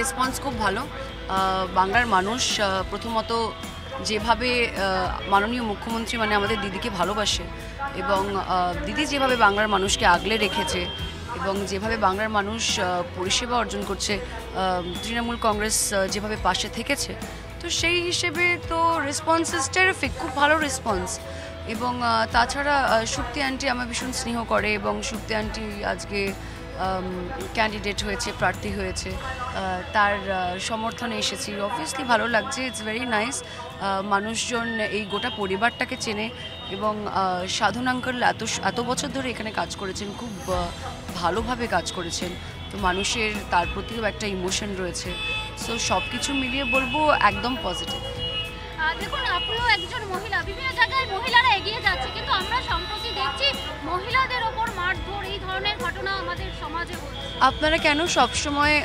Response খুব ভালো। বাংলার মানুষ প্রথমত যেভাবে মাননীয় মুখ্যমন্ত্রী মানে আমাদের দিদিকে ভালোবাসে এবং দিদি যেভাবে বাংলার মানুষকে আগলে রেখেছে এবং যেভাবে বাংলার মানুষ পরিষেবা অর্জন করছে, তৃণমূল কংগ্রেস যেভাবে পাশে থেকেছে, তো সেই হিসেবে তো রেসপন্স ইজ টেরিফিক, খুব ভালো রেসপন্স। এবং তাছাড়া সুপ্তি আন্টি আমার ভীষণ স্নেহ করে এবং সুপ্তি আন্টি আজকে ক্যান্ডিডেট হয়েছে, প্রার্থী হয়েছে, তার সমর্থনে এসেছি। অবভিয়াসলি ভালো লাগছে, ইটস ভেরি নাইস। মানুষজন এই গোটা পরিবারটাকে চেনে এবং সাধন আঙ্কেল এত বছর ধরে এখানে কাজ করেছেন, খুব ভালোভাবে কাজ করেছেন, তো মানুষের তার প্রতিও একটা ইমোশন রয়েছে। সো সব কিছু মিলিয়ে বলবো একদম পজিটিভ। দেখুন, আপনিও একজন মহিলা, বিভিন্ন জায়গায় মহিলারা এগিয়ে যাচ্ছে, কিন্তু আমরা সম্প্রতি দেখছি মহিলাদের ওপর মারধর, এই ধরনের ঘটনা আমাদের সমাজে হচ্ছে। আপনারা কেন সবসময়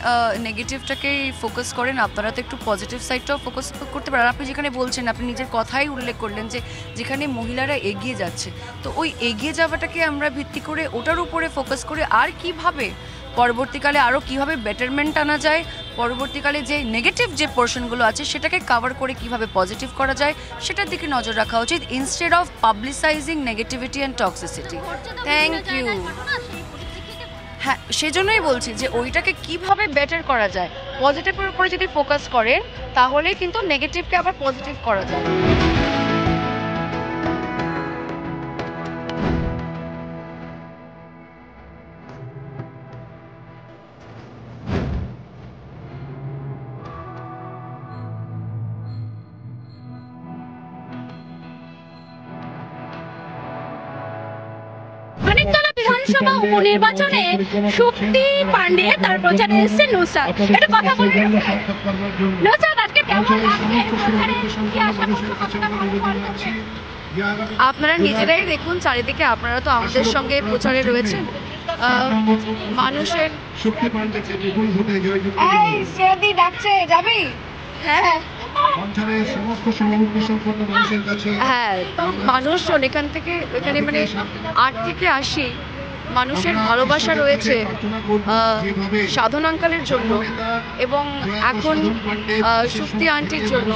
নেগেটিভটাকেই ফোকাস করেন? আপনারা তো একটু পজিটিভ সাইডটাও ফোকাস করতে পারেন। আপনি যেখানে বলছেন, আপনি নিজের কথাই উল্লেখ করলেন যে যেখানে মহিলারা এগিয়ে যাচ্ছে, তো ওই এগিয়ে যাওয়াটাকে আমরা ভিত্তি করে ওটার উপরে ফোকাস করে আর কিভাবে পরবর্তীকালে আরও কীভাবে বেটারমেন্ট আনা যায়, পরবর্তীকালে যে নেগেটিভ যে পোর্শনগুলো আছে সেটাকে কভার করে কিভাবে পজিটিভ করা যায় সেটার দিকে নজর রাখা উচিত, instead of publicizing negativity and toxicity. Thank you. হ্যাঁ, সেজন্যই বলছি যে ওইটাকে কিভাবে বেটার করা যায়, পজিটিভের উপরে যদি ফোকাস করেন তাহলে কিন্তু নেগেটিভকে আবার পজিটিভ করা যায়। মানিকতলা বিধানসভা উপনির্বাচনে সুপ্তি পান্ডে তার প্রচারে এসেছে নুসরাত। এটা কথা বলবেন নুসরাত, আজকে কেমন লাগছে প্রচারে কি আশা করছেন? আপনারা নিজেরাই দেখুন চারিদিকে, আপনারা তো আমাদের সঙ্গে প্রচারে রয়েছেন। মানুষের ডাকছে, যাবি? হ্যাঁ, মানুষজন এখান থেকে এখানে মানে 8 থেকে 80 মানুষের ভালোবাসা রয়েছে সাধন আঙ্কালের জন্য এবং এখন সুপ্তি আন্টির জন্য।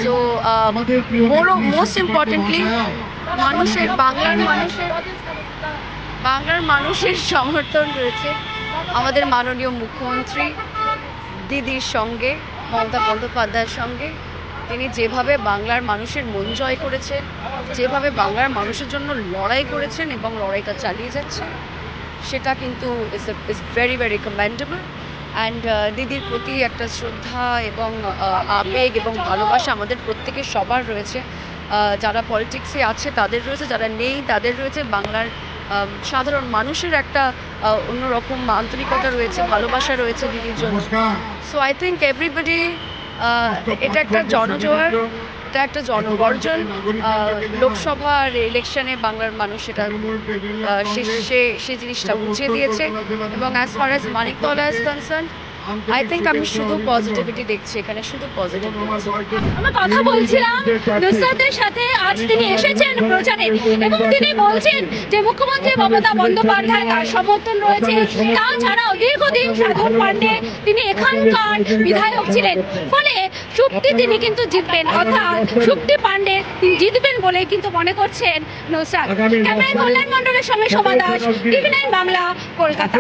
সো মোস্ট ইম্পর্টেন্টলি বাংলার মানুষের সমর্থন রয়েছে আমাদের মাননীয় মুখ্যমন্ত্রী দিদির সঙ্গে, মমতা বন্দ্যোপাধ্যায়ের সঙ্গে। তিনি যেভাবে বাংলার মানুষের মন জয় করেছেন, যেভাবে বাংলার মানুষের জন্য লড়াই করেছেন এবং লড়াইটা চালিয়ে যাচ্ছেন, সেটা কিন্তু is very very commendable. And দিদির প্রতি একটা শ্রদ্ধা এবং আবেগ এবং ভালোবাসা আমাদের প্রত্যেকের সবার রয়েছে। যারা পলিটিক্সে আছে তাদের রয়েছে, যারা নেই তাদের রয়েছে। বাংলার সাধারণ মানুষের একটা অন্যরকম আন্তরিকতা রয়েছে, ভালোবাসা রয়েছে দিদির জন্য। সো আই থিঙ্ক এভরিবডি, এটা একটা জনজোয়ার, এটা একটা জনগর্জন। লোকসভার ইলেকশনে বাংলার মানুষ এটা সে জিনিসটা বুঝিয়ে দিয়েছে এবং as far as Maniktala is concern, I think আমি শুধু পজিটিভিটি দেখছি এখানে, শুধু পজিটিভ। আমরা কথা বলছিলাম নুসরাতের সাথে, আজ তিনি এসেছেন প্রচারে এবং তিনি বলছেন যে মুখ্যমন্ত্রী মমতা বন্দ্যোপাধ্যায় তার সমর্থন রয়েছে। তাছাড়াও দীর্ঘদিন সাধন পান্ডে তিনি এখানকার বিধায়ক ছিলেন, ফলে সুপ্তি তিনি কিন্তু জিতবেন, অর্থাৎ সুপ্তি পান্ডে তিনি জিতবেন বলেই কিন্তু মনে করছেন নুসরাত। ক্যামেরায় কল্যাণ মণ্ডলের সঙ্গে শোভা দাস, টিভি9 বাংলা, কলকাতা।